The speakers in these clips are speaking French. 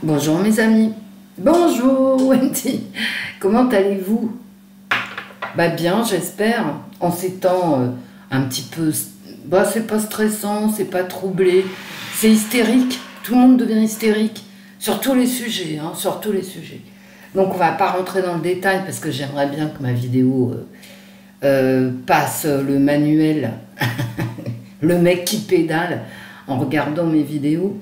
Bonjour mes amis, bonjour Wendy, comment allez-vous? Bah bien j'espère, en ces temps un petit peu, bah c'est pas stressant, c'est pas troublé, c'est hystérique, tout le monde devient hystérique, sur tous les sujets, hein, sur tous les sujets. Donc on va pas rentrer dans le détail parce que j'aimerais bien que ma vidéo passe le manuel, le mec qui pédale en regardant mes vidéos.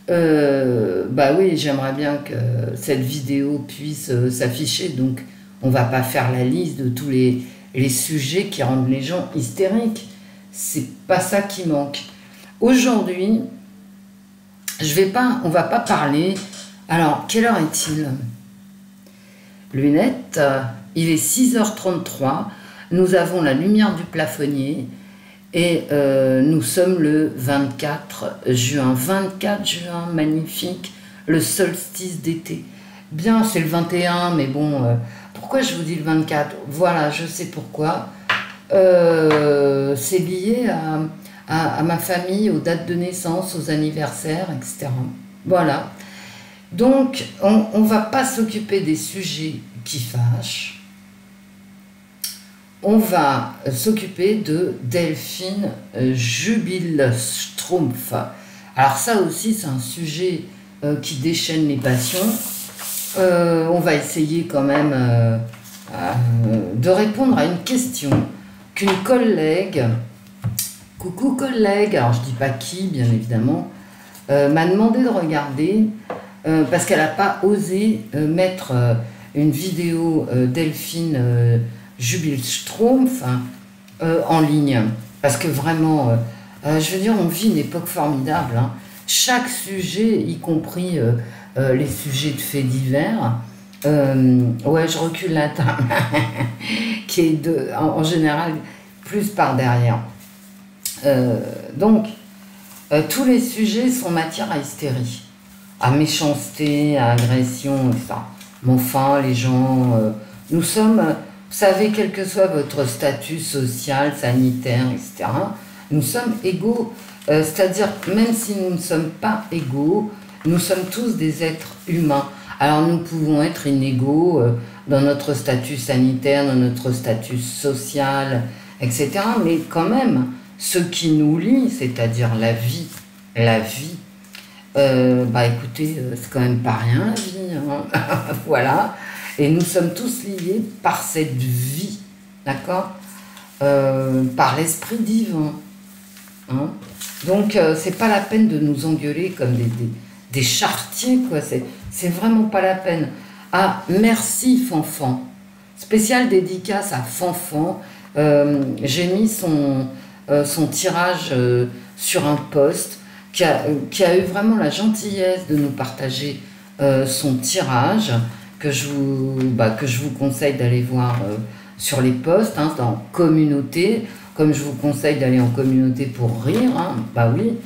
Bah oui, j'aimerais bien que cette vidéo puisse s'afficher, donc on va pas faire la liste de tous les sujets qui rendent les gens hystériques. C'est pas ça qui manque. Aujourd'hui, on va pas parler. Alors, quelle heure est-il? Lunettes, il est 6h33, nous avons la lumière du plafonnier. Et nous sommes le 24 juin. 24 juin, magnifique, le solstice d'été. Bien, c'est le 21, mais bon, pourquoi je vous dis le 24? Voilà, je sais pourquoi. C'est lié à ma famille, aux dates de naissance, aux anniversaires, etc. Voilà. Donc, on ne va pas s'occuper des sujets qui fâchent. On va s'occuper de Delphine Jubilstrumpf. Alors ça aussi, c'est un sujet qui déchaîne les passions. On va essayer quand même de répondre à une question qu'une collègue, coucou collègue, alors je dis pas qui, bien évidemment, m'a demandé de regarder parce qu'elle n'a pas osé mettre une vidéo Delphine Jubilstrumpf en ligne, parce que vraiment, je veux dire, on vit une époque formidable, hein. Chaque sujet, y compris les sujets de faits divers, ouais, je recule la table, qui est en général plus par derrière. Donc, tous les sujets sont matière à hystérie, à méchanceté, à agression, etc. Mais enfin, les gens, nous sommes... Vous savez, quel que soit votre statut social, sanitaire, etc., nous sommes égaux. C'est-à-dire, même si nous ne sommes pas égaux, nous sommes tous des êtres humains. Alors, nous pouvons être inégaux dans notre statut sanitaire, dans notre statut social, etc. Mais quand même, ce qui nous lie, c'est-à-dire la vie, bah écoutez, c'est quand même pas rien, la vie, hein. Voilà. Et nous sommes tous liés par cette vie, d'accord, par l'esprit divin. Hein. Donc, c'est pas la peine de nous engueuler comme des charretiers, quoi. C'est vraiment pas la peine. Ah, merci Fanfan. Spécial dédicace à Fanfan. J'ai mis son tirage sur un post qui a eu vraiment la gentillesse de nous partager son tirage. Que je vous conseille d'aller voir sur les posts, hein, dans communauté, comme je vous conseille d'aller en communauté pour rire, hein, bah oui,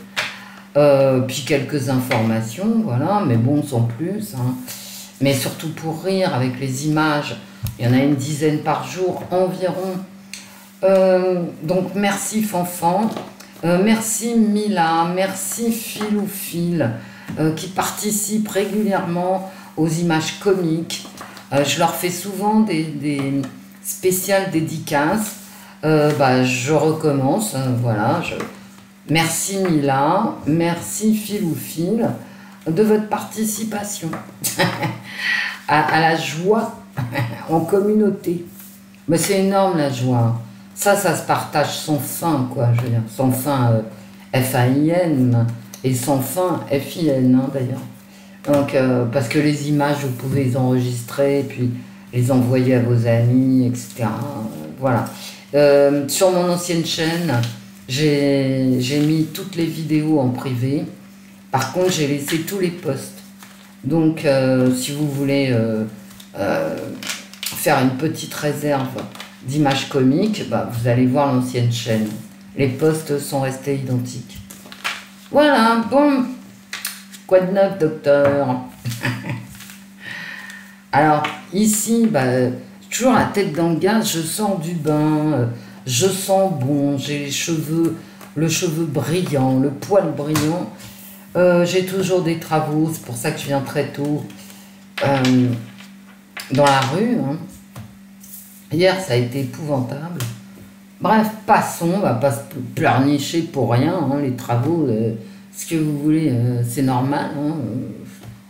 puis quelques informations, voilà, mais bon, sans plus, hein, mais surtout pour rire avec les images, il y en a une dizaine par jour environ, donc merci Fanfan, merci Mila, merci Philophile, qui participe régulièrement aux images comiques. Je leur fais souvent des spéciales dédicaces. Bah, je recommence, voilà. Merci Mila, merci Philophile de votre participation à la joie en communauté. Mais c'est énorme la joie. Ça se partage sans fin, quoi. Je veux dire, sans fin F-A-I-N et sans fin F-I-N, hein, d'ailleurs. Donc, parce que les images, vous pouvez les enregistrer, puis les envoyer à vos amis, etc. Voilà. Sur mon ancienne chaîne, j'ai mis toutes les vidéos en privé. Par contre, j'ai laissé tous les posts. Donc, si vous voulez faire une petite réserve d'images comiques, bah, vous allez voir l'ancienne chaîne. Les posts sont restés identiques. Voilà, bon... Quoi de neuf, docteur? Alors, ici, bah, toujours la tête dans le gaz, je sors du bain, je sens bon, j'ai le cheveu brillant, le poil brillant. J'ai toujours des travaux, c'est pour ça que je viens très tôt dans la rue. Hein. Hier, ça a été épouvantable. Bref, passons, on va pas se pleurnicher pour rien. Hein, les travaux, ce que vous voulez, c'est normal. Hein,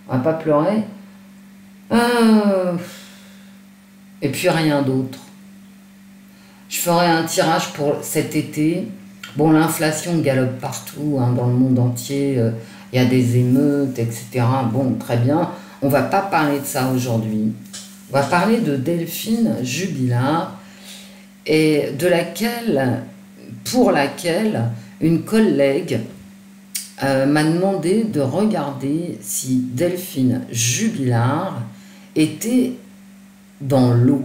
on va pas pleurer. Et puis rien d'autre. Je ferai un tirage pour cet été. Bon, l'inflation galope partout, hein, dans le monde entier. Il y a des émeutes, etc. Bon, très bien. On va pas parler de ça aujourd'hui. On va parler de Delphine Jubilard, et pour laquelle une collègue m'a demandé de regarder si Delphine Jubilard était dans l'eau.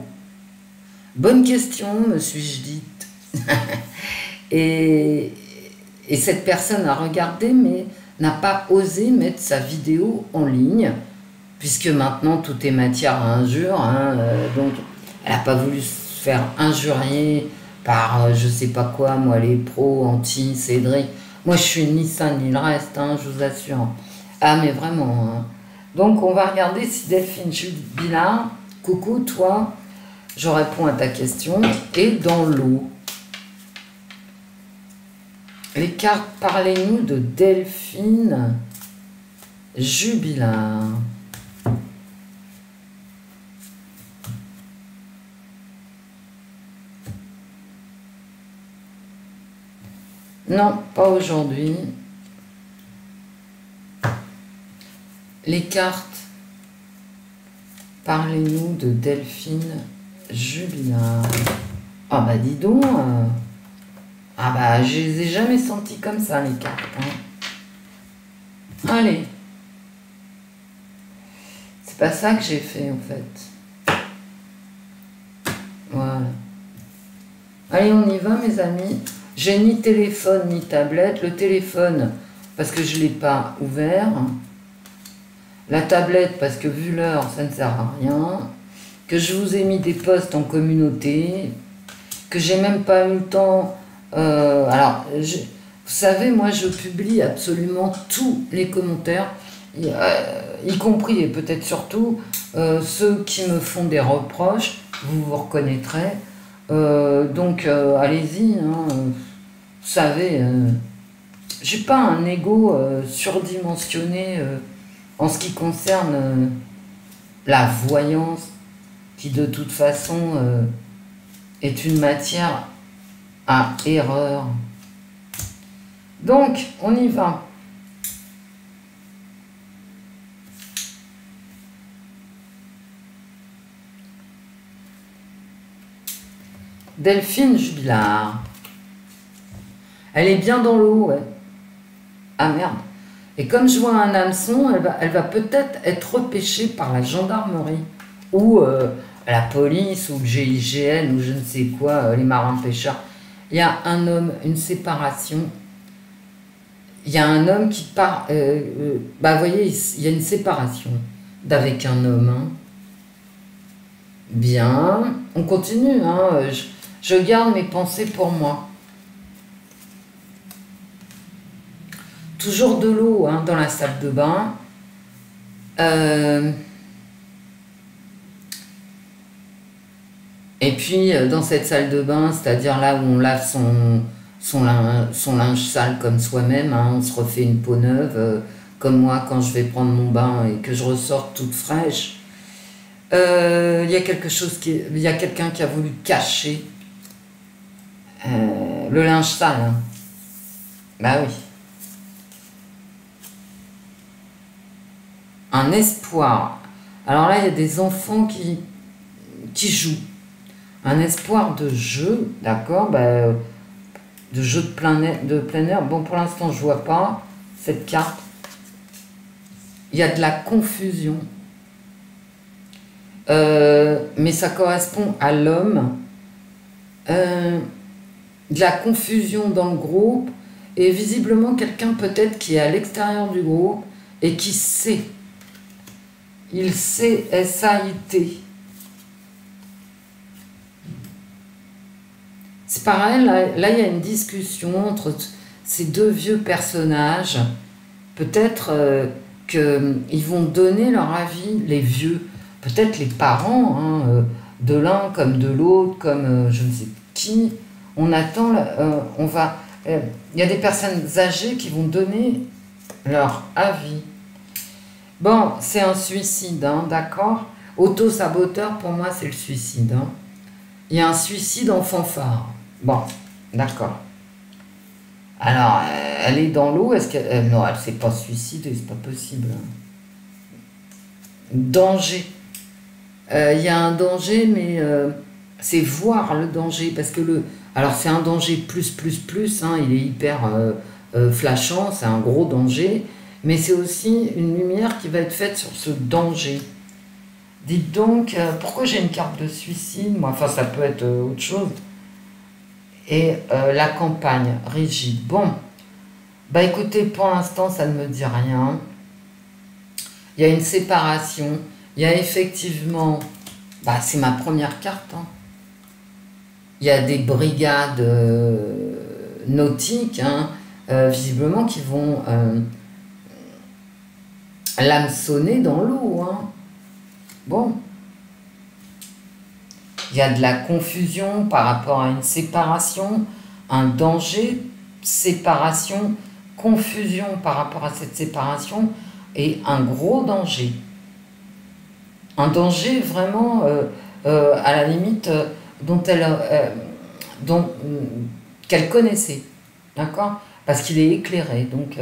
Bonne question, me suis-je dite. et cette personne a regardé, mais n'a pas osé mettre sa vidéo en ligne, puisque maintenant tout est matière à injure. Hein, donc, elle n'a pas voulu se faire injurier par je sais pas quoi, moi les pros, anti-Cédric. Moi je suis ni ça ni le reste, hein, je vous assure. Ah mais vraiment. Hein. Donc on va regarder si Delphine Jubilard, coucou toi, je réponds à ta question, est dans l'eau. Les cartes, parlez-nous de Delphine Jubilard. Non, pas aujourd'hui. Les cartes, parlez-nous de Delphine Jubilard. Ah bah dis donc. Ah bah je les ai jamais senties comme ça les cartes. Hein. Allez. C'est pas ça que j'ai fait en fait. Voilà. Allez, on y va mes amis. J'ai ni téléphone ni tablette. Le téléphone, parce que je ne l'ai pas ouvert. La tablette, parce que vu l'heure, ça ne sert à rien. Que je vous ai mis des posts en communauté. Que j'ai même pas eu le temps. Alors, vous savez, moi, je publie absolument tous les commentaires, y compris et peut-être surtout ceux qui me font des reproches. Vous vous reconnaîtrez. Donc allez-y, hein, vous savez, j'ai pas un ego surdimensionné en ce qui concerne la voyance, qui de toute façon est une matière à erreur. Donc on y va. Delphine Jubilard. Elle est bien dans l'eau, ouais. Ah merde. Et comme je vois un hameçon, elle va peut-être être repêchée par la gendarmerie ou la police ou le GIGN ou je ne sais quoi, les marins pêcheurs. Il y a un homme, une séparation. Il y a un homme qui part. Bah, vous voyez, il y a une séparation d'avec un homme. Hein. Bien. On continue. Hein. Je garde mes pensées pour moi. Toujours de l'eau hein, dans la salle de bain. Et puis, dans cette salle de bain, c'est-à-dire là où on lave son linge sale comme soi-même, hein, on se refait une peau neuve, comme moi quand je vais prendre mon bain et que je ressors toute fraîche. Il y a il y a quelqu'un qui a voulu cacher le linge sale. Hein. Bah oui. Un espoir. Alors là, il y a des enfants qui jouent. Un espoir de jeu, d'accord, bah, de jeu de plein air. Bon, pour l'instant, je vois pas cette carte. Il y a de la confusion. Mais ça correspond à l'homme. De la confusion dans le groupe. Et visiblement, quelqu'un peut-être qui est à l'extérieur du groupe et qui sait. Il sait, S-A-I-T. C'est pareil, là, il y a une discussion entre ces deux vieux personnages peut-être qu'ils vont donner leur avis, les vieux, peut-être les parents, hein, de l'un comme de l'autre, comme je ne sais qui. On attend, on va... Il y a des personnes âgées qui vont donner leur avis. Bon, c'est un suicide, hein, d'accord? Auto-saboteur, pour moi, c'est le suicide. Hein. Il y a un suicide en fanfare. Bon, d'accord. Alors, elle est dans l'eau, est-ce que... non, elle ne s'est pas suicidée, c'est pas possible. Danger. Il y a un danger, mais c'est voir le danger, parce que le... Alors, c'est un danger plus, hein, il est hyper flashant, c'est un gros danger, mais c'est aussi une lumière qui va être faite sur ce danger. Dites donc, pourquoi j'ai une carte de suicide? Moi, enfin, ça peut être autre chose. Et la campagne, rigide. Bon, bah écoutez, pour l'instant, ça ne me dit rien. Il y a une séparation. Il y a effectivement... Bah, c'est ma première carte. Hein. Il y a des brigades nautiques, hein, visiblement, qui vont l'hameçonner dans l'eau. Hein. Bon. Il y a de la confusion par rapport à une séparation, un danger, séparation, confusion par rapport à cette séparation et un gros danger. Un danger vraiment, à la limite, qu'elle connaissait, d'accord? Parce qu'il est éclairé, donc...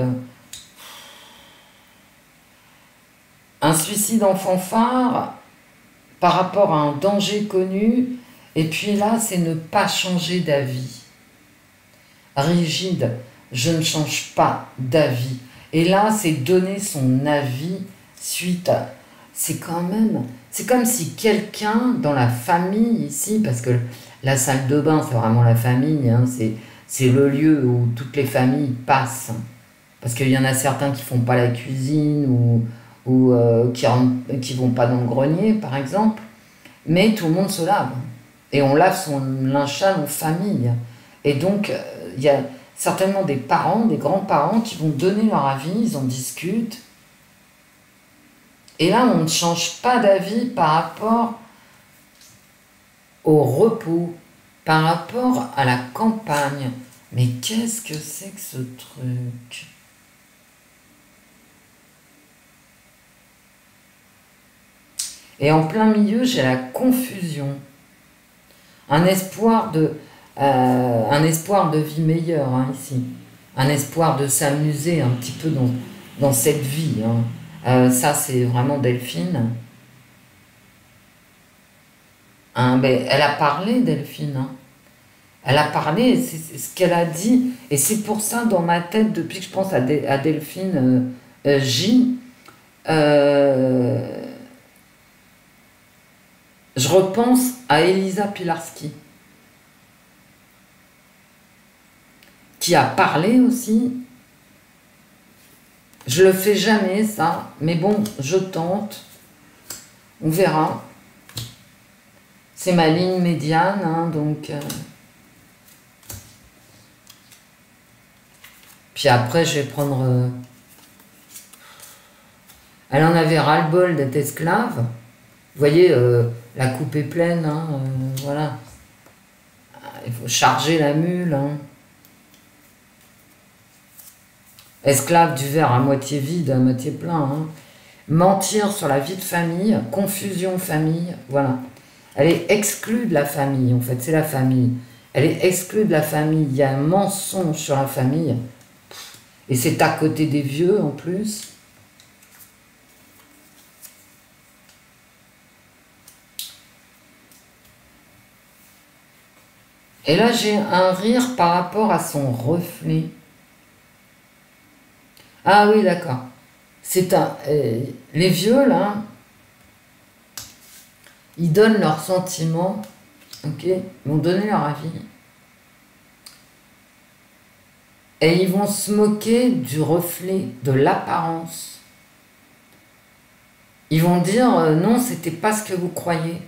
un suicide en fanfare par rapport à un danger connu, et puis là, c'est ne pas changer d'avis. Rigide, je ne change pas d'avis. Et là, c'est donner son avis suite à... C'est quand même... C'est comme si quelqu'un dans la famille ici, parce que la salle de bain, c'est vraiment la famille, hein, c'est le lieu où toutes les familles passent. Parce qu'il y en a certains qui font pas la cuisine ou qui vont pas dans le grenier, par exemple. Mais tout le monde se lave. Et on lave son linge sale en famille. Et donc, il y a certainement des parents, des grands-parents qui vont donner leur avis, ils en discutent. Et là, on ne change pas d'avis par rapport au repos, par rapport à la campagne. Mais qu'est-ce que c'est que ce truc? Et en plein milieu, j'ai la confusion. Un espoir de vie meilleure, hein, ici. Un espoir de s'amuser un petit peu dans cette vie. Hein. Ça, c'est vraiment Delphine. Hein, ben, elle a parlé, Delphine. Hein. Elle a parlé, c'est ce qu'elle a dit. Et c'est pour ça, dans ma tête, depuis que je pense à Delphine J, je repense à Elisa Pilarski, qui a parlé aussi. Je le fais jamais, ça, mais bon, je tente. On verra. C'est ma ligne médiane, hein, donc... Puis après, je vais prendre... Elle en avait ras-le-bol d'être esclave. Vous voyez, la coupe est pleine, hein, voilà. Il faut charger la mule. Hein. Esclave du verre à moitié vide, à moitié plein. Hein. Mentir sur la vie de famille, confusion famille, voilà. Elle est exclue de la famille, en fait, c'est la famille. Elle est exclue de la famille, il y a un mensonge sur la famille. Et c'est à côté des vieux, en plus. Et là, j'ai un rire par rapport à son reflet. Ah oui, d'accord. C'est un... les vieux, là, ils donnent leurs sentiments, ok? Ils vont donner leur avis. Et ils vont se moquer du reflet, de l'apparence. Ils vont dire, non, c'était pas ce que vous croyez.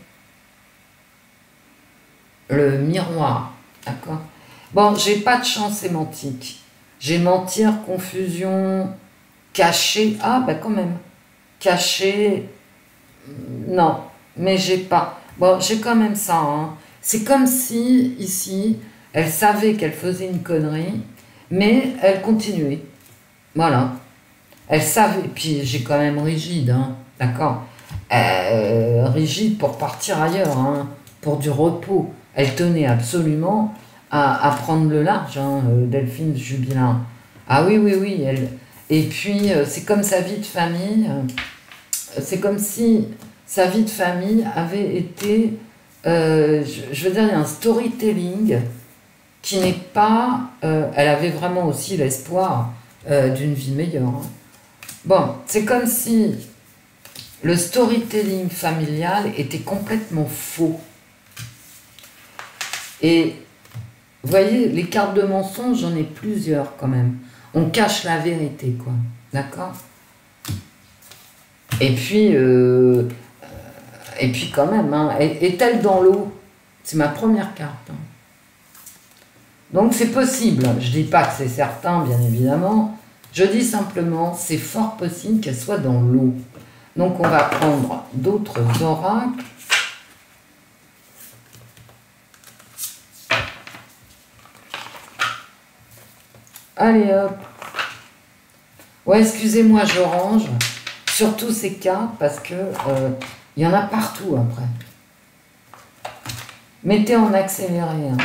Le miroir, d'accord? Bon, j'ai pas de champ sémantique. J'ai mentir, confusion, caché, ah bah quand même, caché, non, mais j'ai pas, bon, j'ai quand même ça, hein. C'est comme si, ici, elle savait qu'elle faisait une connerie, mais elle continuait, voilà, elle savait, puis j'ai quand même rigide, hein, d'accord, rigide pour partir ailleurs, hein, pour du repos, elle tenait absolument à prendre le large, hein, Delphine Jubilin. Ah oui, oui, oui, elle... Et puis, c'est comme sa vie de famille, c'est comme si sa vie de famille avait été, je veux dire, il y a un storytelling qui n'est pas... elle avait vraiment aussi l'espoir d'une vie meilleure, hein. Bon, c'est comme si le storytelling familial était complètement faux. Et vous voyez, les cartes de mensonge, j'en ai plusieurs quand même. On cache la vérité, quoi. D'accord? Et puis quand même, hein, est-elle dans l'eau? C'est ma première carte, hein. Donc c'est possible. Je dis pas que c'est certain, bien évidemment. Je dis simplement, c'est fort possible qu'elle soit dans l'eau. Donc on va prendre d'autres oracles. Allez hop. Ouais, excusez-moi, je range. Surtout ces cartes parce que il y en a partout après. Mettez en accéléré, hein.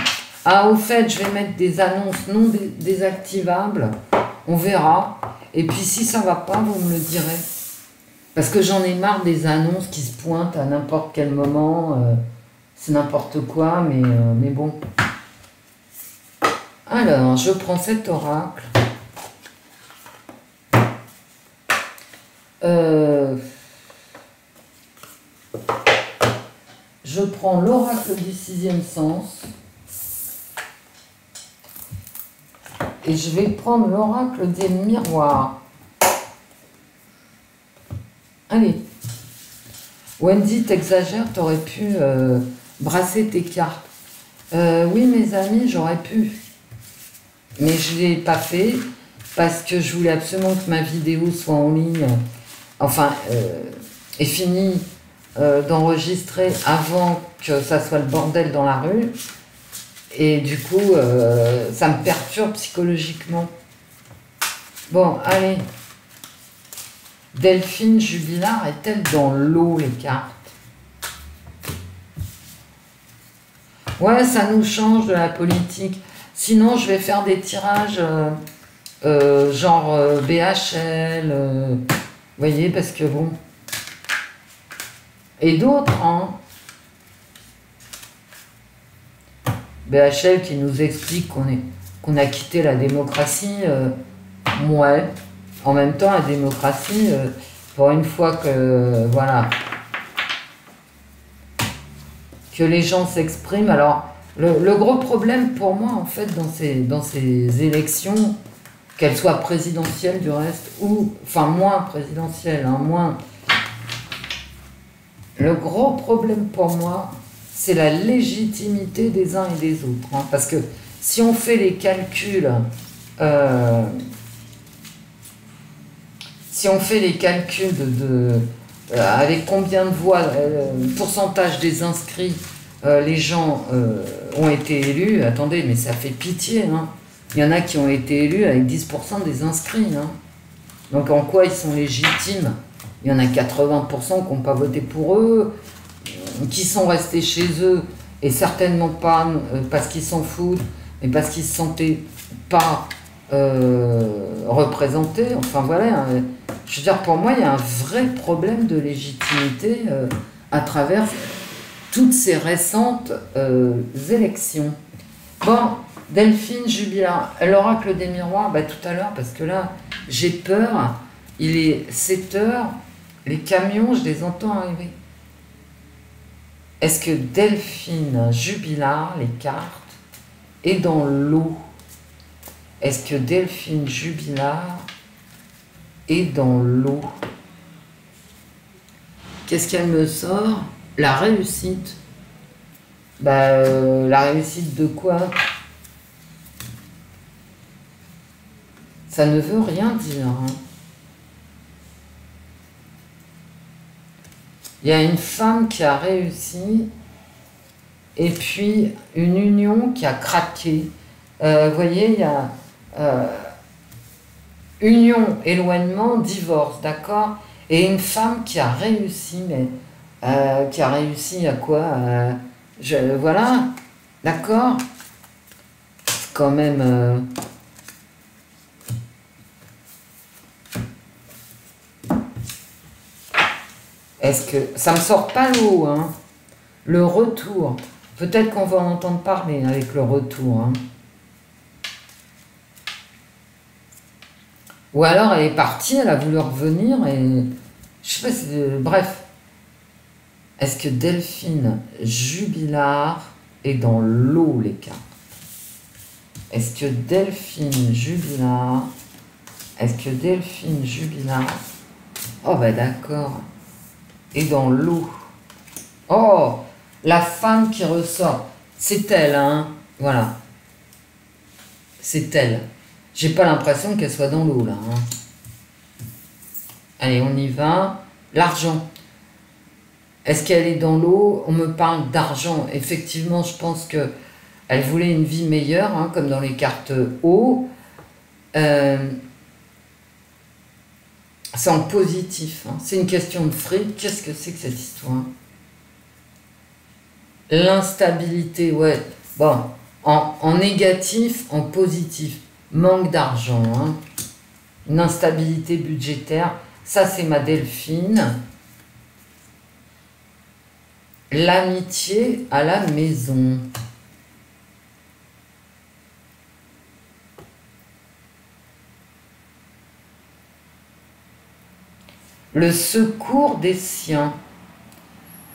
Ah, au fait, je vais mettre des annonces non désactivables. On verra. Et puis si ça va pas, vous me le direz. Parce que j'en ai marre des annonces qui se pointent à n'importe quel moment. C'est n'importe quoi, mais bon. Alors, je prends cet oracle. Je prends l'oracle du sixième sens. Et je vais prendre l'oracle des miroirs. Allez. Wendy, t'exagères, t'aurais pu brasser tes cartes. Oui, mes amis, j'aurais pu. Mais je ne l'ai pas fait parce que je voulais absolument que ma vidéo soit en ligne. Enfin, est finie d'enregistrer avant que ça soit le bordel dans la rue. Et du coup, ça me perturbe psychologiquement. Bon, allez. Delphine Jubilard est-elle dans l'eau, les cartes? Ouais, ça nous change de la politique. Sinon, je vais faire des tirages genre BHL, vous voyez, parce que bon... Et d'autres, hein. BHL qui nous explique qu'on a quitté la démocratie, ouais. En même temps, la démocratie, pour une fois que, voilà, que les gens s'expriment. Alors, le gros problème pour moi, en fait, dans ces élections, qu'elles soient présidentielles du reste, ou, enfin, moins présidentielles, hein, moins... Le gros problème pour moi, c'est la légitimité des uns et des autres, hein, parce que si on fait les calculs... si on fait les calculs avec combien de voix, pourcentage des inscrits, les gens ont été élus, attendez, mais ça fait pitié, hein. Il y en a qui ont été élus avec 10% des inscrits, hein. Donc en quoi ils sont légitimes? Il y en a 80% qui n'ont pas voté pour eux, qui sont restés chez eux, et certainement pas parce qu'ils s'en foutent, mais parce qu'ils ne se sentaient pas représentés. Enfin voilà, hein. Je veux dire, pour moi, il y a un vrai problème de légitimité à travers toutes ces récentes élections. Bon, Delphine Jubilard, l'oracle des miroirs, bah, tout à l'heure, parce que là, j'ai peur, il est 7 heures, les camions, je les entends arriver. Est-ce que Delphine Jubilard, les cartes, est dans l'eau? Est-ce que Delphine Jubilard est dans l'eau? Qu'est-ce qu'elle me sort? La réussite. Bah, la réussite de quoi? Ça ne veut rien dire, hein. Il y a une femme qui a réussi et puis une union qui a craqué. Vous voyez, il y a union, éloignement, divorce, d'accord? Et une femme qui a réussi, mais qui a réussi à quoi? Voilà, d'accord? Quand même... Est-ce que... Ça me sort pas l'eau, hein? Le retour. Peut-être qu'on va en entendre parler avec le retour, hein. Ou alors elle est partie, elle a voulu revenir et... Je sais pas, bref. Est-ce que Delphine Jubilard est dans l'eau, les cartes? Est-ce que Delphine Jubilard... Est-ce que Delphine Jubilard... Oh bah d'accord. Est dans l'eau. Oh, la femme qui ressort. C'est elle, hein. Voilà. C'est elle. J'ai pas l'impression qu'elle soit dans l'eau, là. Hein. Allez, on y va. L'argent. Est-ce qu'elle est dans l'eau? On me parle d'argent. Effectivement, je pense que elle voulait une vie meilleure, hein, comme dans les cartes eau. C'est en positif. Hein. C'est une question de fric. Qu'est-ce que c'est que cette histoire? L'instabilité, ouais. Bon, en négatif, en positif. Manque d'argent. Hein. Une instabilité budgétaire. Ça, c'est ma Delphine. L'amitié à la maison. Le secours des siens.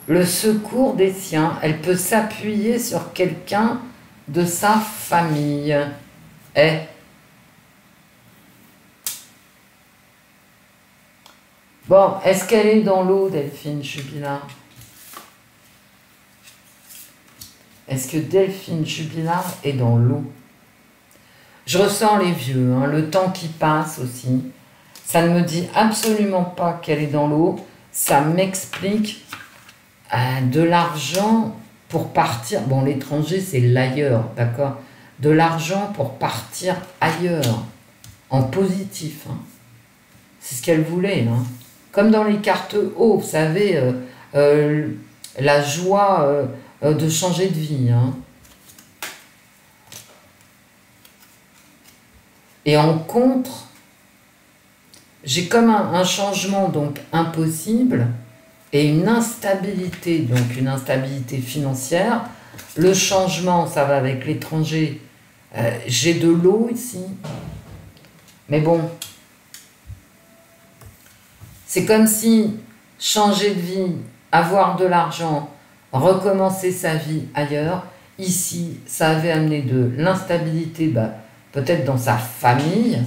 Le secours des siens. Elle peut s'appuyer sur quelqu'un de sa famille. Bon, est-ce qu'elle est dans l'eau, Delphine Jubilard? Est-ce que Delphine Jubilard est dans l'eau? Je ressens les vieux, hein, le temps qui passe aussi. Ça ne me dit absolument pas qu'elle est dans l'eau. Ça m'explique de l'argent pour partir. Bon, l'étranger, c'est l'ailleurs, d'accord? De l'argent pour partir ailleurs, en positif. Hein. C'est ce qu'elle voulait. Hein. Comme dans les cartes haut, vous savez, la joie de changer de vie. Hein. Et en contre, j'ai comme un changement donc impossible et une instabilité, donc une instabilité financière. Le changement, ça va avec l'étranger. J'ai de l'eau ici. Mais bon, c'est comme si changer de vie, avoir de l'argent, recommencer sa vie ailleurs, ici, ça avait amené de l'instabilité, peut-être dans sa famille,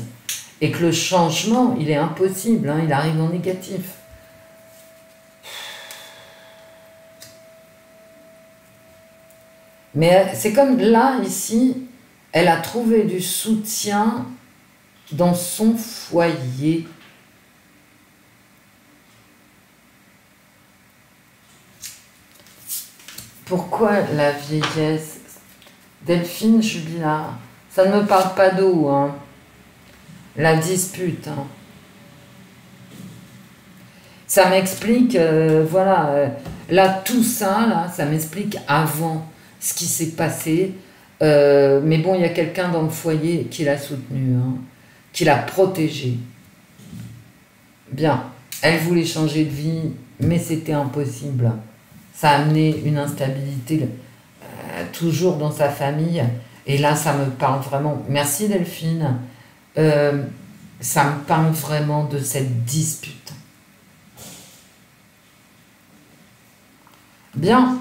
et que le changement, il est impossible, hein, il arrive en négatif. Mais c'est comme là, ici, elle a trouvé du soutien dans son foyer. Pourquoi la vieillesse? Delphine Jubilard, ça ne me parle pas d'eau, hein. La dispute. Hein. Ça m'explique, voilà, là, tout ça, là, ça m'explique avant ce qui s'est passé. Mais bon, il y a quelqu'un dans le foyer qui l'a soutenu, hein, qui l'a protégé. Bien, elle voulait changer de vie, mais c'était impossible. Ça a amené une instabilité toujours dans sa famille. Et là, ça me parle vraiment. Merci Delphine. Ça me parle vraiment de cette dispute. Bien,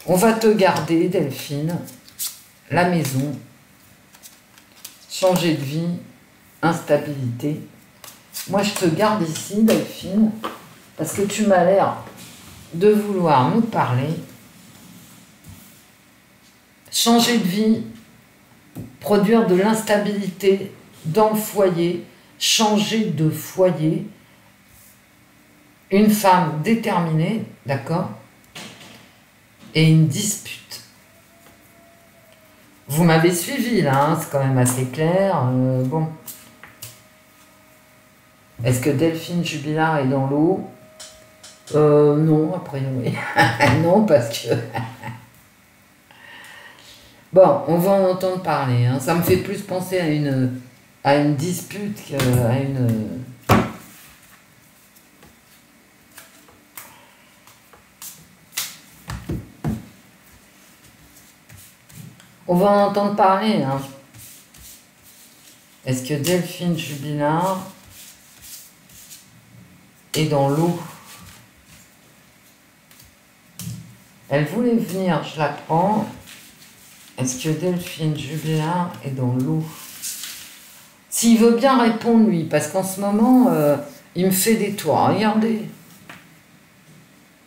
on va te garder Delphine, la maison, changer de vie, instabilité. Moi je te garde ici Delphine, parce que tu m'as l'air de vouloir nous parler. Changer de vie, produire de l'instabilité dans le foyer, changer de foyer. une femme déterminée, d'accord, et une dispute. Vous m'avez suivi là, hein, c'est quand même assez clair. Bon. Est-ce que Delphine Jubilard est dans l'eau? Non, a priori. Non, parce que... Bon, on va en entendre parler. Hein. Ça me fait plus penser à une dispute qu'à une... On va en entendre parler. Hein. Est-ce que Delphine Jubilard est dans l'eau? Elle voulait venir, je la prends. Est-ce que Delphine Jubilard est dans l'eau? S'il veut bien répondre, lui, parce qu'en ce moment, il me fait des tours. Regardez.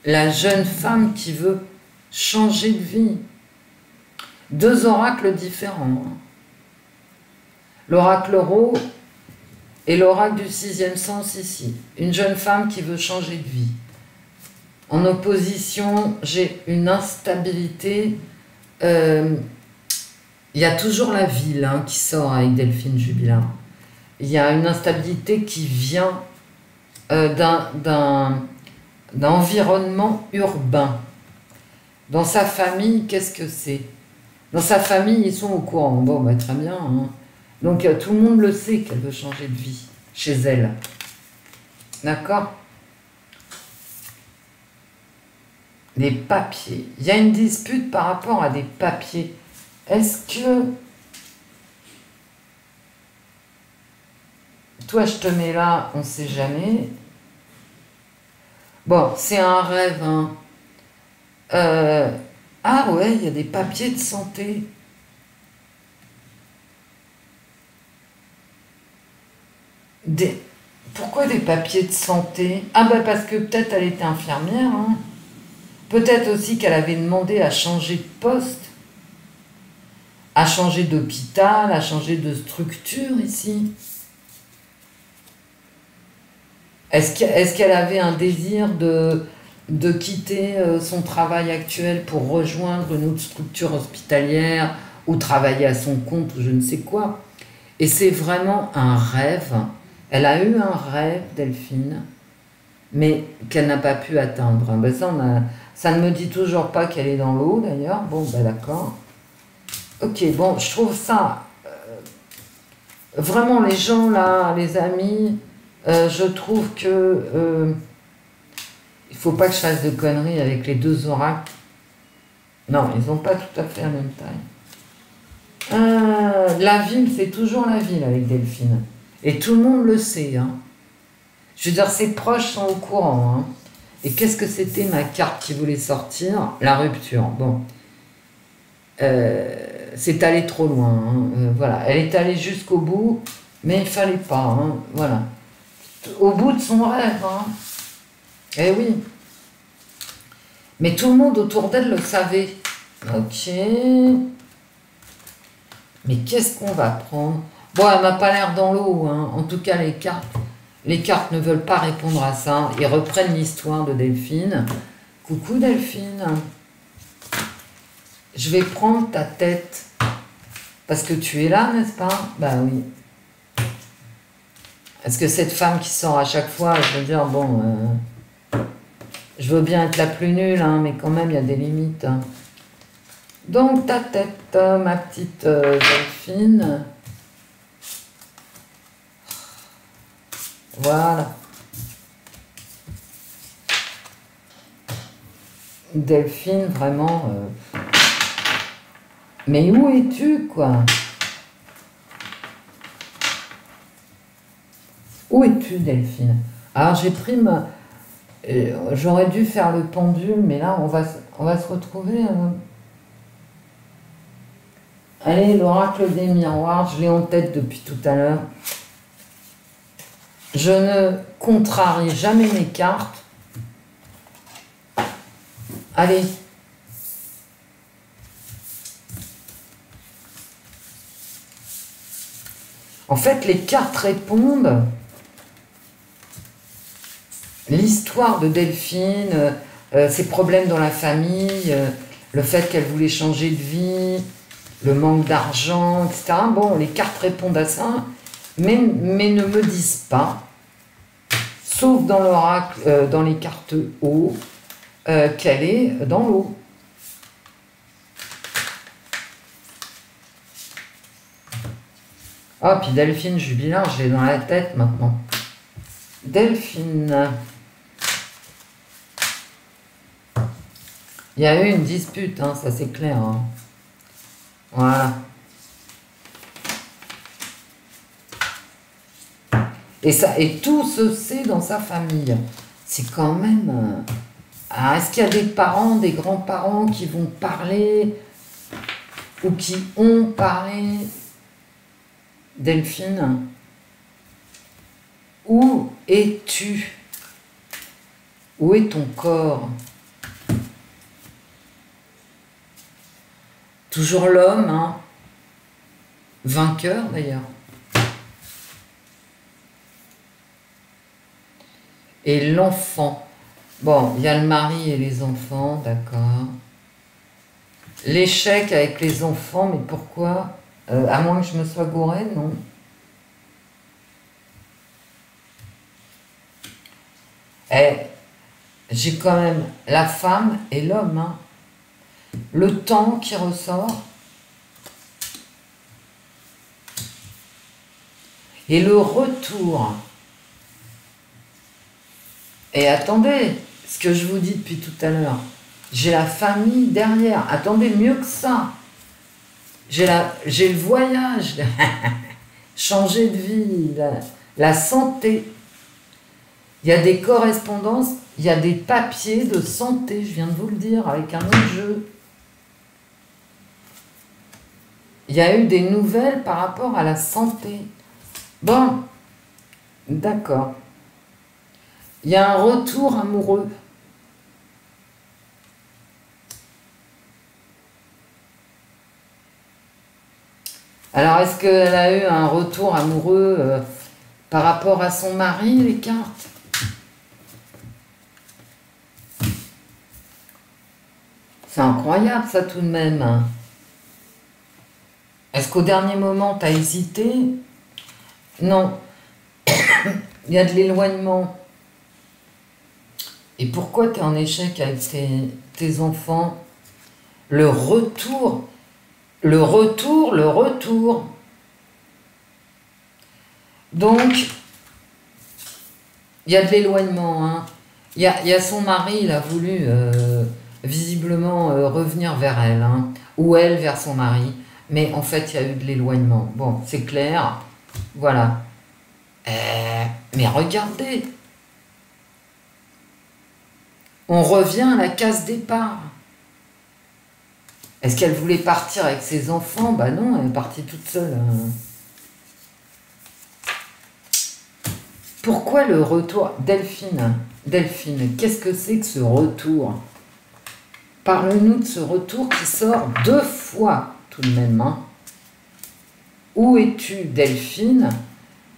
La jeune femme qui veut changer de vie. Deux oracles différents. L'oracle Rho et l'oracle du sixième sens ici. Une jeune femme qui veut changer de vie. En opposition, j'ai une instabilité. Il y a toujours la ville hein, qui sort avec Delphine Jubilard. Il y a une instabilité qui vient d'un environnement urbain. Dans sa famille, qu'est-ce que c'est? Dans sa famille, ils sont au courant. Bon, bah, très bien. Hein. Donc, tout le monde le sait qu'elle veut changer de vie chez elle. D'accord? Les papiers. Il y a une dispute par rapport à des papiers. Est-ce que... Toi, je te mets là, on ne sait jamais. Bon, c'est un rêve. Hein. Ah ouais, il y a des papiers de santé. Pourquoi des papiers de santé? Ah ben parce que peut-être elle était infirmière. Hein. Peut-être aussi qu'elle avait demandé à changer de poste, à changer d'hôpital, à changer de structure ici. Est-ce qu'elle avait un désir de quitter son travail actuel pour rejoindre une autre structure hospitalière ou travailler à son compte ou je ne sais quoi? Et c'est vraiment un rêve. Elle a eu un rêve, Delphine, mais qu'elle n'a pas pu atteindre. Ben ça ne me dit toujours pas qu'elle est dans l'eau, d'ailleurs. Bon, ben d'accord. Ok, bon, je trouve ça... vraiment, les gens, là, les amis, je trouve que... il ne faut pas que je fasse de conneries avec les deux oracles. Non, ils n'ont pas tout à fait la même taille. La ville, c'est toujours la ville avec Delphine. Et tout le monde le sait. Hein. Je veux dire, ses proches sont au courant. Hein. Et qu'est-ce que c'était ma carte qui voulait sortir? La rupture. Bon. C'est allé trop loin. Hein. Voilà. Elle est allée jusqu'au bout, mais il ne fallait pas. Hein. Voilà. Au bout de son rêve. Hein. Eh oui. Mais tout le monde autour d'elle le savait. Ok. Mais qu'est-ce qu'on va prendre? Bon, elle m'a pas l'air dans l'eau. Hein. En tout cas, les cartes ne veulent pas répondre à ça. Ils reprennent l'histoire de Delphine. Coucou Delphine. Je vais prendre ta tête. Parce que tu es là, n'est-ce pas? Bah oui. Est-ce que cette femme qui sort à chaque fois, je veux dire, bon... je veux bien être la plus nulle, hein, mais quand même, il y a des limites. Hein. Donc, ta tête, ma petite Delphine. Voilà. Delphine, vraiment... Mais où es-tu, quoi? Où es-tu, Delphine? Alors, j'ai pris ma... J'aurais dû faire le pendule, mais là, on va se retrouver... Allez, l'oracle des miroirs, je l'ai en tête depuis tout à l'heure. Je ne contrarie jamais mes cartes. Allez. En fait, les cartes répondent l'histoire de Delphine, ses problèmes dans la famille, le fait qu'elle voulait changer de vie, le manque d'argent, etc. Bon, les cartes répondent à ça, mais ne me disent pas, sauf dans l'oracle, dans les cartes eau, qu'elle est dans l'eau. Ah, puis Delphine Jubilard, je l'ai dans la tête maintenant. Delphine. Il y a eu une dispute, hein, ça c'est clair. Hein. Voilà. Et tout se sait dans sa famille. C'est quand même... est-ce qu'il y a des parents, des grands-parents qui vont parler ou qui ont parlé? Delphine, où es-tu? Où est ton corps? Toujours l'homme, hein, vainqueur d'ailleurs. Et l'enfant. Bon, il y a le mari et les enfants, d'accord. L'échec avec les enfants, mais pourquoi? À moins que je me sois gourée, non. J'ai quand même la femme et l'homme. Hein. Le temps qui ressort. Et le retour. Et attendez, ce que je vous dis depuis tout à l'heure, j'ai la famille derrière. Attendez, mieux que ça. J'ai le voyage, changer de vie, la santé. Il y a des correspondances, il y a des papiers de santé, je viens de vous le dire, avec un autre jeu. Il y a eu des nouvelles par rapport à la santé. Bon, d'accord. Il y a un retour amoureux. Alors, est-ce qu'elle a eu un retour amoureux par rapport à son mari, les cartes? C'est incroyable, ça, tout de même. Est-ce qu'au dernier moment, tu as hésité? Non. Il y a de l'éloignement. Et pourquoi tu es en échec avec tes enfants? Le retour... Le retour. Donc, il y a de l'éloignement. Hein. Il y a son mari, il a voulu visiblement revenir vers elle, hein, ou elle vers son mari. Mais en fait, il y a eu de l'éloignement. Bon, c'est clair. Voilà. Mais regardez. On revient à la case départ. Est-ce qu'elle voulait partir avec ses enfants? Bah non, elle est partie toute seule. Pourquoi le retour? Delphine, qu'est-ce que c'est que ce retour? Parle-nous de ce retour qui sort 2 fois tout de même. Hein. Où es-tu, Delphine?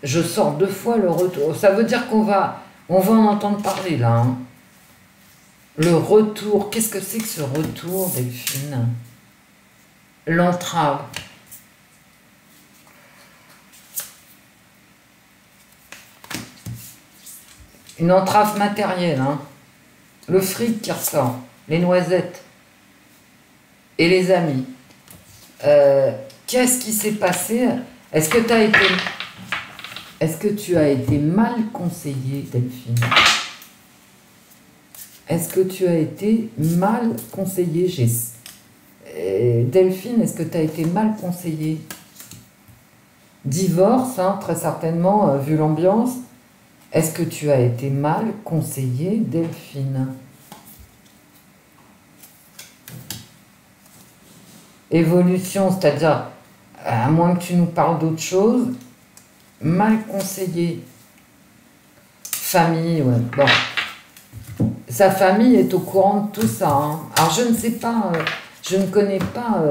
Je sors 2 fois le retour. Ça veut dire qu'on va en entendre parler là. Hein. Le retour, qu'est-ce que c'est que ce retour, Delphine? L'entrave. Une entrave matérielle, hein. Le fric qui ressort, les noisettes et les amis. Qu'est-ce qui s'est passé? Est-ce que tu as été mal conseillé, Delphine? Est-ce que tu as été mal conseillé, Delphine, est-ce que tu as été mal conseillée? Divorce, hein, très certainement, vu l'ambiance. Est-ce que tu as été mal conseillée, Delphine? Évolution, c'est-à-dire, à moins que tu nous parles d'autre chose, mal conseillée. Famille, ouais, bon. Sa famille est au courant de tout ça. Hein. Alors, je ne sais pas... je ne connais pas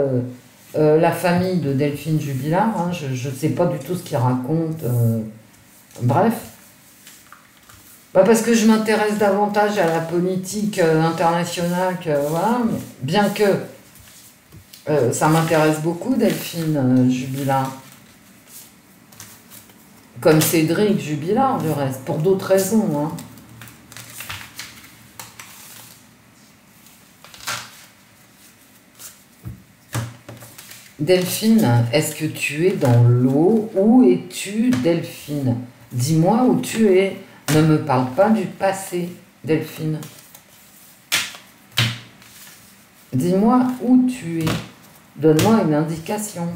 la famille de Delphine Jubilard, hein, je ne sais pas du tout ce qu'il raconte. Bref. Bah parce que je m'intéresse davantage à la politique internationale que voilà, bien que ça m'intéresse beaucoup, Delphine Jubilard. Comme Cédric Jubilard, du reste, pour d'autres raisons. Hein. Delphine, est-ce que tu es dans l'eau? Où es-tu, Delphine? Dis-moi où tu es. Ne me parle pas du passé, Delphine. Dis-moi où tu es. Donne-moi une indication.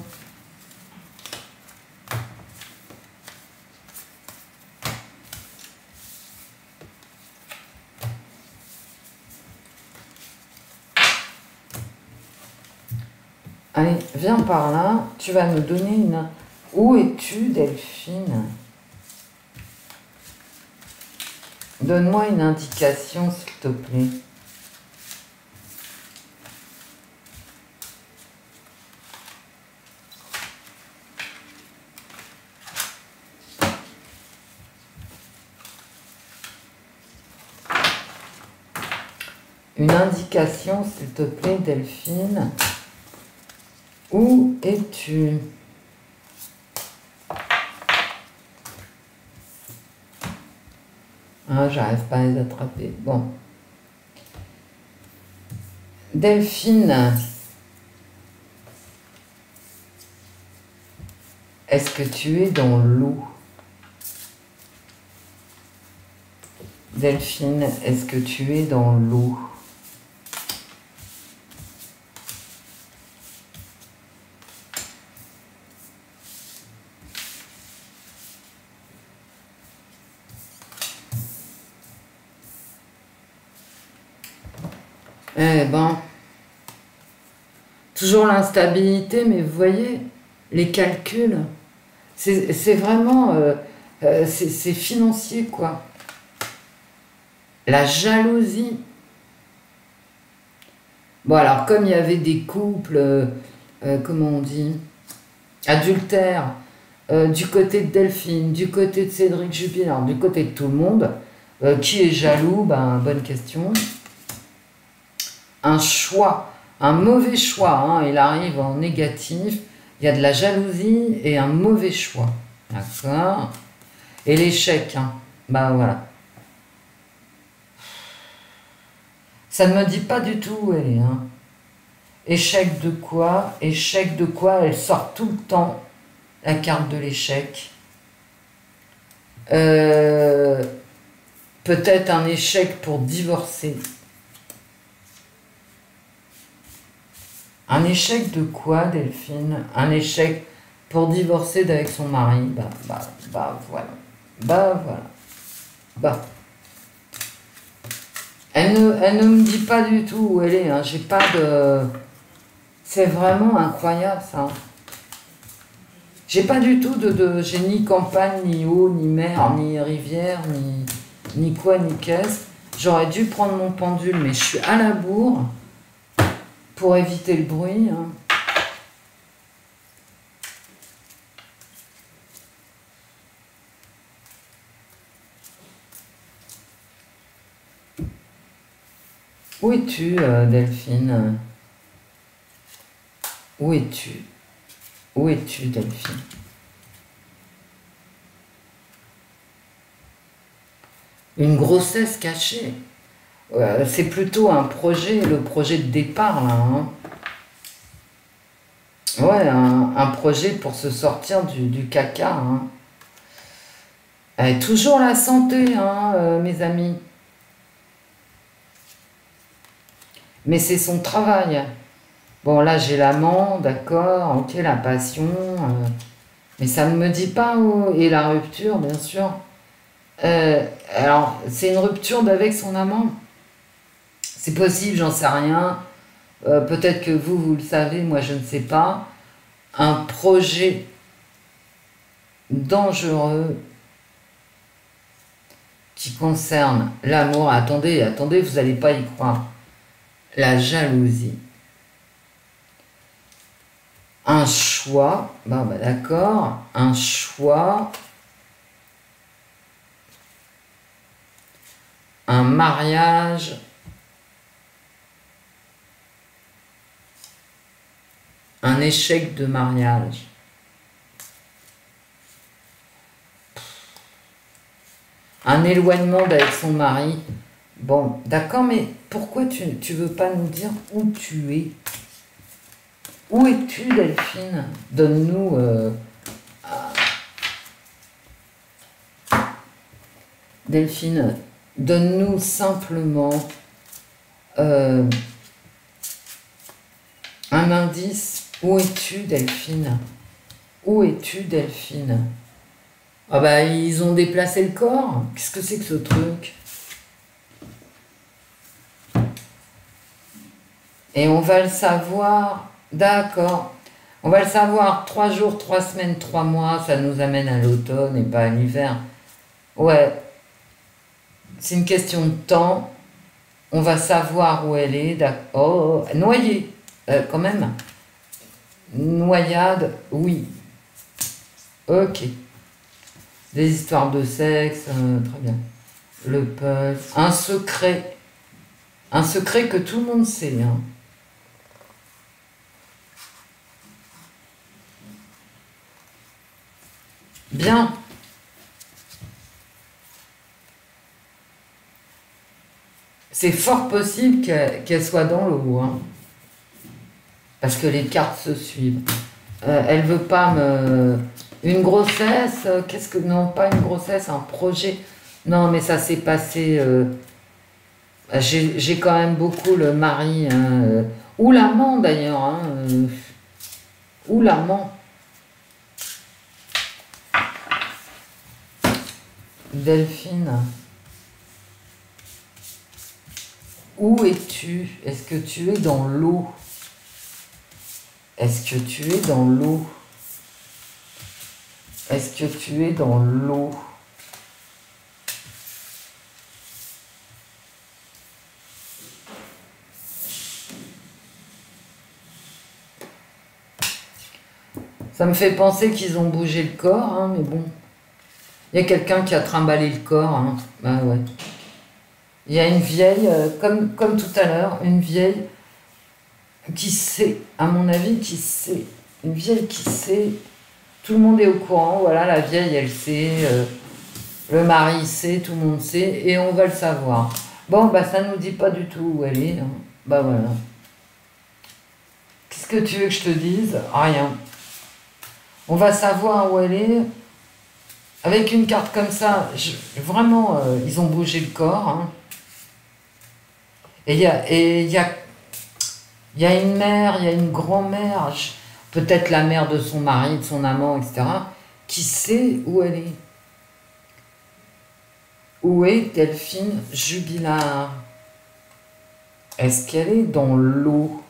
Allez, viens par là. Tu vas me donner une... Où es-tu, Delphine? Donne-moi une indication, s'il te plaît. Une indication, s'il te plaît, Delphine. Où es-tu? Ah, j'arrive pas à les attraper. Bon. Delphine, est-ce que tu es dans l'eau? Delphine, est-ce que tu es dans l'eau? Eh ben, toujours l'instabilité, mais vous voyez, les calculs, c'est vraiment, c'est financier, quoi. La jalousie. Bon, alors, comme il y avait des couples, comment on dit, adultères, du côté de Delphine, du côté de Cédric Jubilard, du côté de tout le monde, qui est jaloux? Ben, bonne question. Un choix, un mauvais choix, hein, il arrive en négatif, il y a de la jalousie et un mauvais choix, d'accord? Et l'échec, hein, bah voilà. Ça ne me dit pas du tout où elle est, hein. Échec de quoi? Échec de quoi? Elle sort tout le temps, la carte de l'échec. Peut-être un échec pour divorcer. Un échec de quoi, Delphine? Un échec pour divorcer d'avec son mari. Bah voilà. Bah voilà. Bah. Elle ne me dit pas du tout où elle est. Hein. J'ai pas de... C'est vraiment incroyable, ça. J'ai pas du tout de... J'ai ni campagne, ni eau, ni mer, ni rivière, ni quoi, ni qu'est-ce. J'aurais dû prendre mon pendule, mais je suis à la bourre. Pour éviter le bruit. Hein. Où es-tu, Delphine? Où es-tu? Où es-tu, Delphine? Une grossesse cachée. C'est plutôt un projet, le projet de départ, là. Hein. Ouais, un projet pour se sortir du caca. Hein. Toujours la santé, hein, mes amis. Mais c'est son travail. Bon, là, j'ai l'amant, d'accord, ok, la passion. Mais ça ne me dit pas où... Et la rupture, bien sûr. Alors, c'est une rupture d'avec son amant. C'est possible, j'en sais rien. Peut-être que vous le savez, moi je ne sais pas. Un projet dangereux qui concerne l'amour. Attendez, vous n'allez pas y croire. La jalousie. Un choix, bah d'accord, un choix un mariage. Un échec de mariage. Un éloignement avec son mari. Bon, d'accord, mais pourquoi tu veux pas nous dire où tu es? Où es-tu, Delphine? Donne-nous... Delphine, donne-nous simplement un indice. Où es-tu, Delphine? Où es-tu, Delphine? Ah bah, ils ont déplacé le corps. Qu'est-ce que c'est que ce truc? Et on va le savoir, d'accord. On va le savoir 3 jours, 3 semaines, 3 mois, ça nous amène à l'automne et pas à l'hiver. Ouais, c'est une question de temps. On va savoir où elle est. Oh, noyée, quand même. Noyade, oui. Ok. Des histoires de sexe, très bien. Le puzzle, un secret. Un secret que tout le monde sait, hein. Bien. C'est fort possible qu'elle soit dans l'eau, hein. Parce que les cartes se suivent. Elle veut pas me... Une grossesse, qu'est-ce que... Non, pas une grossesse, un projet. Non, mais ça s'est passé... J'ai quand même beaucoup le mari, hein, ou l'amant d'ailleurs, hein, ou l'amant. Delphine, où es-tu? Est-ce que tu es dans l'eau? Est-ce que tu es dans l'eau? Est-ce que tu es dans l'eau? Ça me fait penser qu'ils ont bougé le corps, hein, mais bon. Il y a quelqu'un qui a trimballé le corps, hein. Bah ouais. Il y a une vieille, comme tout à l'heure, une vieille qui sait, à mon avis, qui sait. Une vieille qui sait. Tout le monde est au courant, voilà, la vieille, elle sait. Le mari sait, tout le monde sait, et on va le savoir. Bon, bah ça nous dit pas du tout où elle est, hein. Bah voilà. Qu'est-ce que tu veux que je te dise? Rien. On va savoir où elle est. Avec une carte comme ça, vraiment, ils ont bougé le corps, hein. Et il y a une mère, il y a une grand-mère, peut-être la mère de son mari, de son amant, etc., qui sait où elle est. Où est Delphine Jubilard? Est-ce qu'elle est dans l'eau?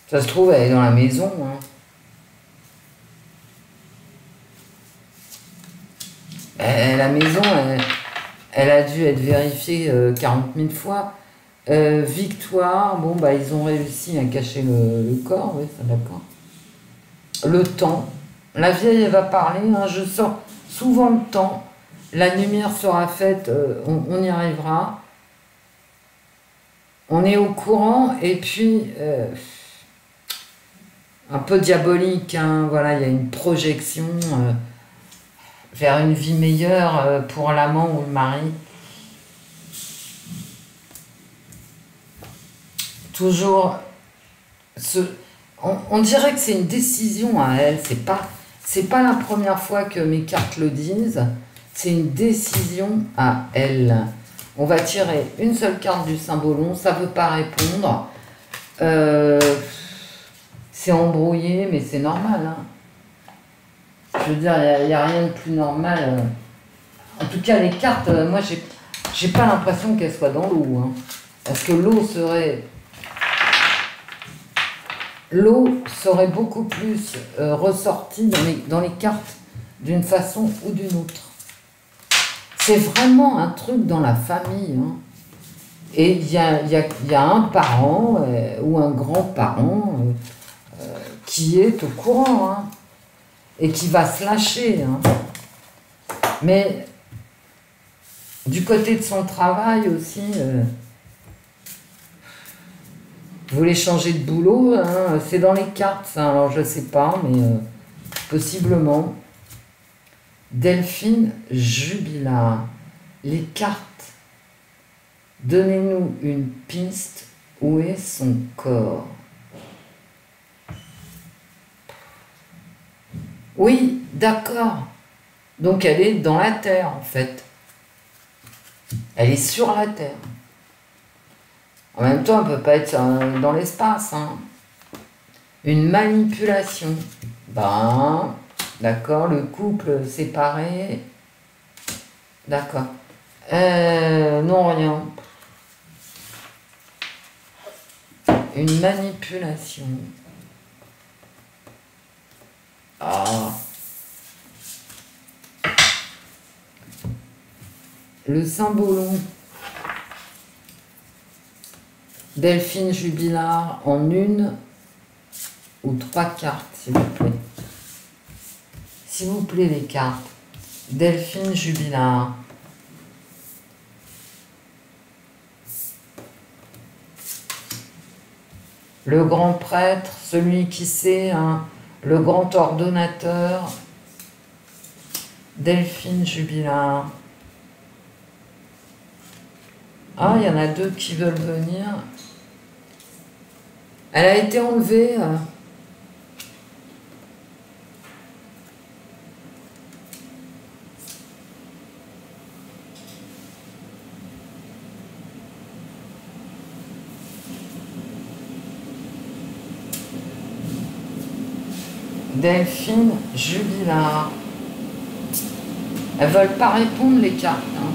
Ça se trouve, elle est dans la maison, hein. La maison, elle a dû être vérifiée 40 000 fois. Victoire, bon, bah, ils ont réussi à cacher le corps, oui, d'accord. Le temps. La vieille, elle va parler, hein, je sens souvent le temps. La lumière sera faite, on y arrivera. On est au courant, et puis, un peu diabolique, hein, voilà, il y a une projection vers une vie meilleure pour l'amant ou le mari. Toujours, on dirait que c'est une décision à elle, c'est pas la première fois que mes cartes le disent, c'est une décision à elle. On va tirer une seule carte du symbolon, ça ne veut pas répondre. C'est embrouillé, mais c'est normal, hein. Je veux dire, il n'y a rien de plus normal. En tout cas, les cartes, moi, j'ai pas l'impression qu'elles soient dans l'eau, hein. Parce que l'eau serait beaucoup plus ressortie dans les cartes d'une façon ou d'une autre. C'est vraiment un truc dans la famille, hein. Et il y a un parent ou un grand-parent qui est au courant, hein, et qui va se lâcher, hein. Mais Du côté de son travail aussi, vous voulez changer de boulot, hein, c'est dans les cartes, ça, alors je sais pas, mais possiblement. Delphine Jubilard, les cartes. Donnez-nous une piste, où est son corps? Oui, d'accord. Donc elle est dans la terre en fait. Elle est sur la terre. En même temps, elle ne peut pas être dans l'espace. Hein. Une manipulation. Ben, d'accord, le couple séparé. D'accord. Non, rien. Une manipulation. Ah. Le symbolon. Delphine Jubilard en 1 ou 3 cartes, s'il vous plaît. S'il vous plaît, les cartes. Delphine Jubilard. Le grand prêtre, celui qui sait, hein, le grand ordonnateur. Delphine Jubilard. Ah, il y en a 2 qui veulent venir. Elle a été enlevée. Delphine Jubilard. Elles veulent pas répondre, les cartes. Hein.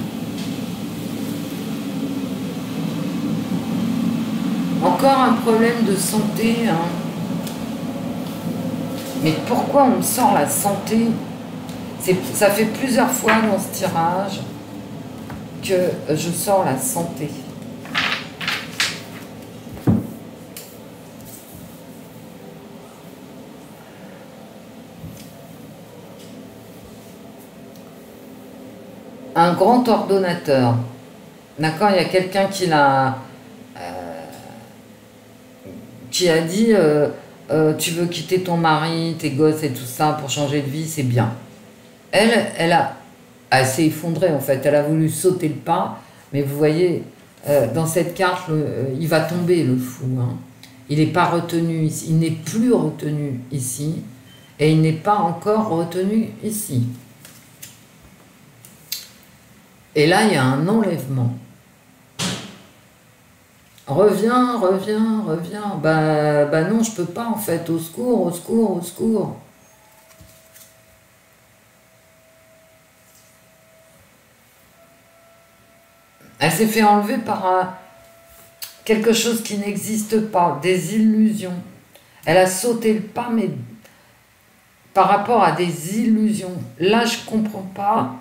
Encore un problème de santé. Hein. Mais pourquoi on me sort la santé? Ça fait plusieurs fois dans ce tirage que je sors la santé. Un grand ordonnateur. D'accord, il y a quelqu'un qui a dit tu veux quitter ton mari, tes gosses et tout ça pour changer de vie, c'est bien. Elle s'est effondrée en fait, elle a voulu sauter le pas, mais vous voyez, dans cette carte, il va tomber le fou. Hein. Il n'est pas retenu ici, il n'est plus retenu ici, et il n'est pas encore retenu ici. Et là, il y a un enlèvement. Reviens, reviens, reviens. Bah non, je peux pas en fait. Au secours, au secours, au secours. Elle s'est fait enlever par quelque chose qui n'existe pas, des illusions. Elle a sauté le pas, mais par rapport à des illusions. Là, je comprends pas.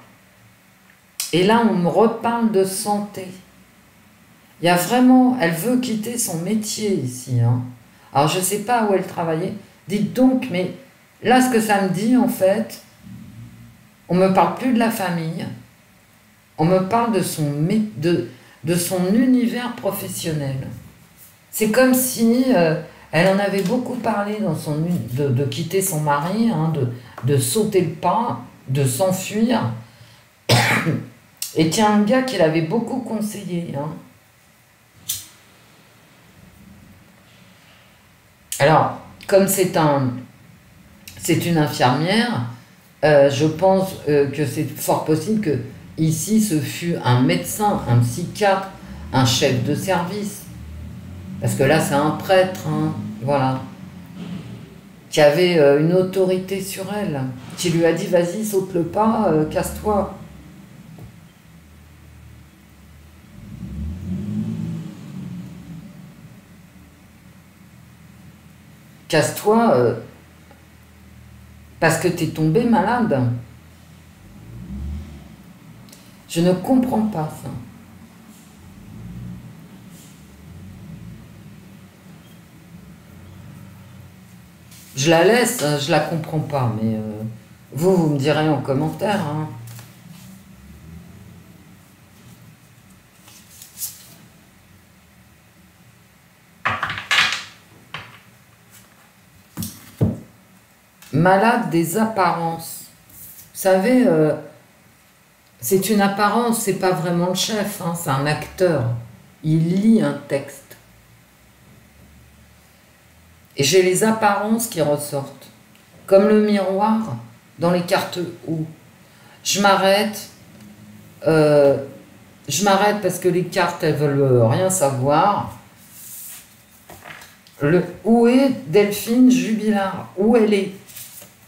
Et là, on me reparle de santé. Il y a vraiment... Elle veut quitter son métier ici. Hein. Alors, je ne sais pas où elle travaillait. Dites donc, mais là, ce que ça me dit, en fait, on ne me parle plus de la famille. On me parle de son univers professionnel. C'est comme si elle en avait beaucoup parlé dans de quitter son mari, hein, de sauter le pas, de s'enfuir. Et tiens, un gars qui l'avait beaucoup conseillé. Hein. Alors, comme c'est une infirmière, je pense que c'est fort possible que ici, ce fut un médecin, un psychiatre, un chef de service. Parce que là, c'est un prêtre, hein, voilà, qui avait une autorité sur elle, qui lui a dit, vas-y, saute le pas, casse-toi. Casse-toi parce que tu es tombé malade. Je ne comprends pas ça. Je la laisse, je la comprends pas, mais vous me direz en commentaire. Hein. malade des apparences. Vous savez, c'est une apparence, c'est pas vraiment le chef, hein, c'est un acteur. Il lit un texte. Et j'ai les apparences qui ressortent. Comme le miroir dans les cartes O. Je m'arrête parce que les cartes, elles veulent rien savoir. Où est Delphine Jubilard? Où elle est?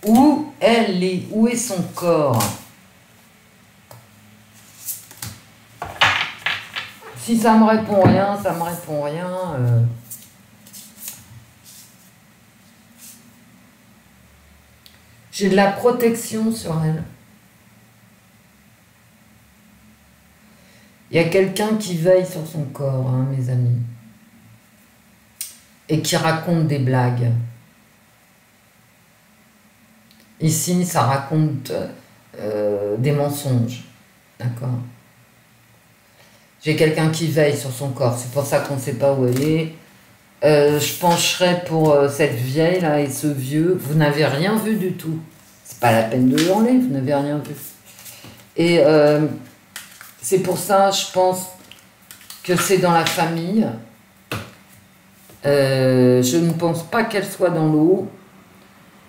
Où elle est? Où est son corps? Si ça me répond rien, ça me répond rien. J'ai de la protection sur elle. Il y a quelqu'un qui veille sur son corps, hein, mes amis. Et qui raconte des blagues. Ici, ça raconte des mensonges. D'accord? J'ai quelqu'un qui veille sur son corps. C'est pour ça qu'on ne sait pas où elle est. Je pencherai pour cette vieille là et ce vieux. Vous n'avez rien vu du tout. C'est pas la peine de hurler, vous n'avez rien vu. Et c'est pour ça, je pense que c'est dans la famille. Je ne pense pas qu'elle soit dans l'eau.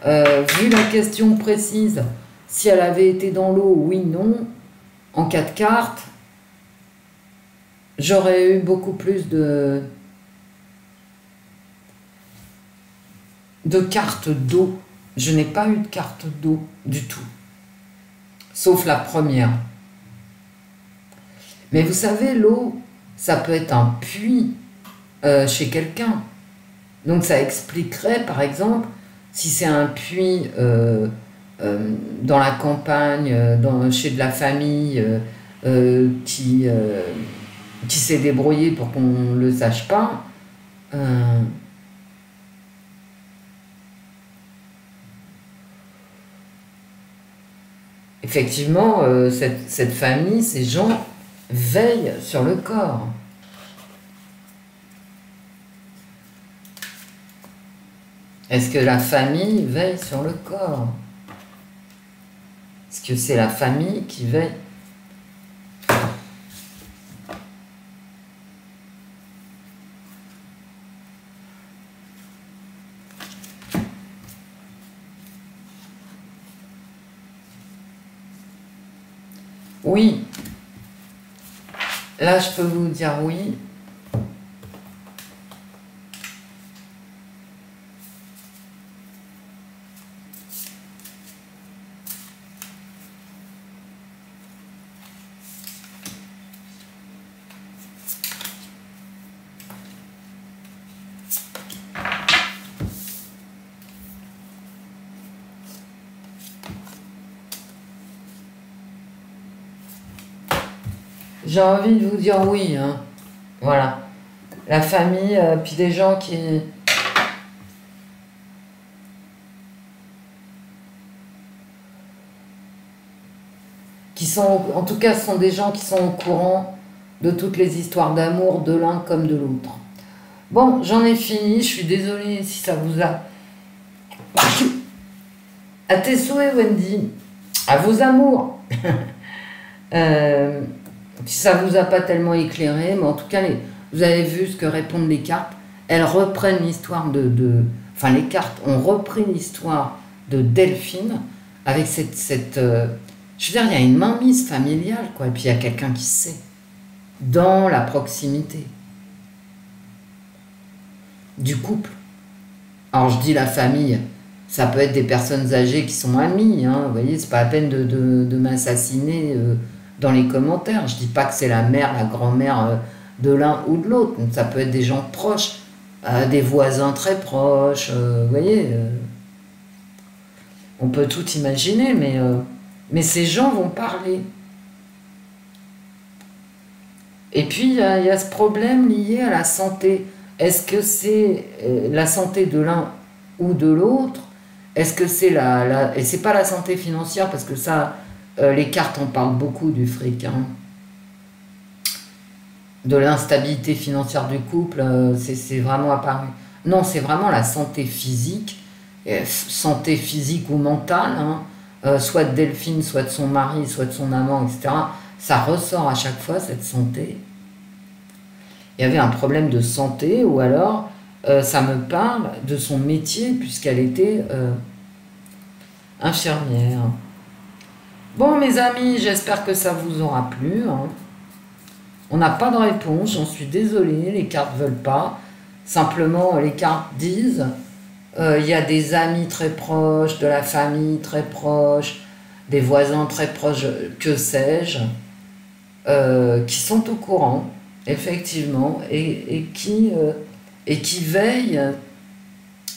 Vu la question précise, si elle avait été dans l'eau, oui, non, en 4 cartes, j'aurais eu beaucoup plus de cartes d'eau. Je n'ai pas eu de carte d'eau du tout, sauf la première. Mais vous savez, l'eau, ça peut être un puits chez quelqu'un. Donc ça expliquerait, par exemple, si c'est un puits dans la campagne, chez de la famille, qui s'est débrouillé pour qu'on ne le sache pas, effectivement, cette famille, ces gens veillent sur le corps. Est-ce que la famille veille sur le corps? Est-ce que c'est la famille qui veille? Oui. Là, je peux vous dire oui. J'ai envie de vous dire oui, hein. Voilà. La famille, puis des gens qui sont, en tout cas, ce sont des gens qui sont au courant de toutes les histoires d'amour de l'un comme de l'autre. Bon, j'en ai fini, je suis désolée si ça vous a... À tes souhaits, Wendy, à vos amours. Si ça vous a pas tellement éclairé, mais en tout cas, vous avez vu ce que répondent les cartes. Elles reprennent l'histoire enfin, les cartes ont repris l'histoire de Delphine avec cette je veux dire, il y a une mainmise familiale, quoi. Et puis, il y a quelqu'un qui sait, dans la proximité du couple. Alors, je dis la famille, ça peut être des personnes âgées qui sont amies, hein. Vous voyez, c'est pas la peine de m'assassiner dans les commentaires. Je dis pas que c'est la mère, la grand-mère de l'un ou de l'autre. Ça peut être des gens proches, des voisins très proches, vous voyez. On peut tout imaginer, mais ces gens vont parler. Et puis, il y a ce problème lié à la santé. Est-ce que c'est la santé de l'un ou de l'autre? Est-ce que c'est et c'est pas la santé financière, parce que ça, les cartes en parlent beaucoup du fric, hein. De l'instabilité financière du couple, c'est vraiment apparu. Non, c'est vraiment la santé physique santé physique ou mentale, hein, soit de Delphine, soit de son mari, soit de son amant, etc. Ça ressort à chaque fois, cette santé. Il y avait un problème de santé, ou alors ça me parle de son métier, puisqu'elle était infirmière. Bon, mes amis, j'espère que ça vous aura plu. Hein. On n'a pas de réponse, j'en suis désolée, les cartes ne veulent pas. Simplement, les cartes disent, il y a des amis très proches, de la famille très proche, des voisins très proches, que sais-je, qui sont au courant, effectivement, et qui veillent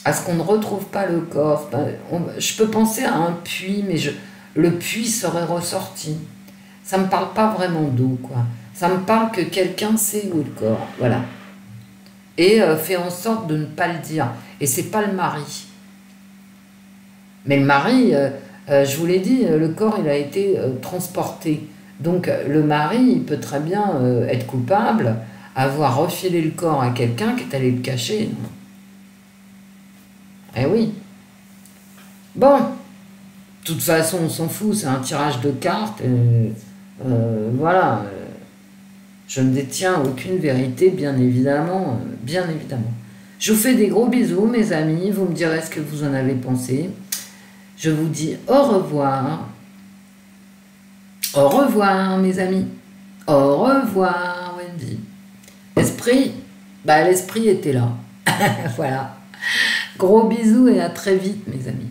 à ce qu'on ne retrouve pas le corps. Je peux penser à un puits, mais le puits serait ressorti. Ça ne me parle pas vraiment d'eau, quoi. Ça me parle que quelqu'un sait où est le corps, voilà. Et fait en sorte de ne pas le dire. Et c'est pas le mari. Mais le mari, je vous l'ai dit, le corps, il a été transporté. Donc le mari, il peut très bien être coupable, avoir refilé le corps à quelqu'un qui est allé le cacher. Eh oui. Bon, de toute façon, on s'en fout, c'est un tirage de cartes. Voilà. Je ne détiens aucune vérité, bien évidemment. Bien évidemment. Je vous fais des gros bisous, mes amis. Vous me direz ce que vous en avez pensé. Je vous dis au revoir. Au revoir, mes amis. Au revoir, Wendy. L'esprit, l'esprit était là. Voilà. Gros bisous et à très vite, mes amis.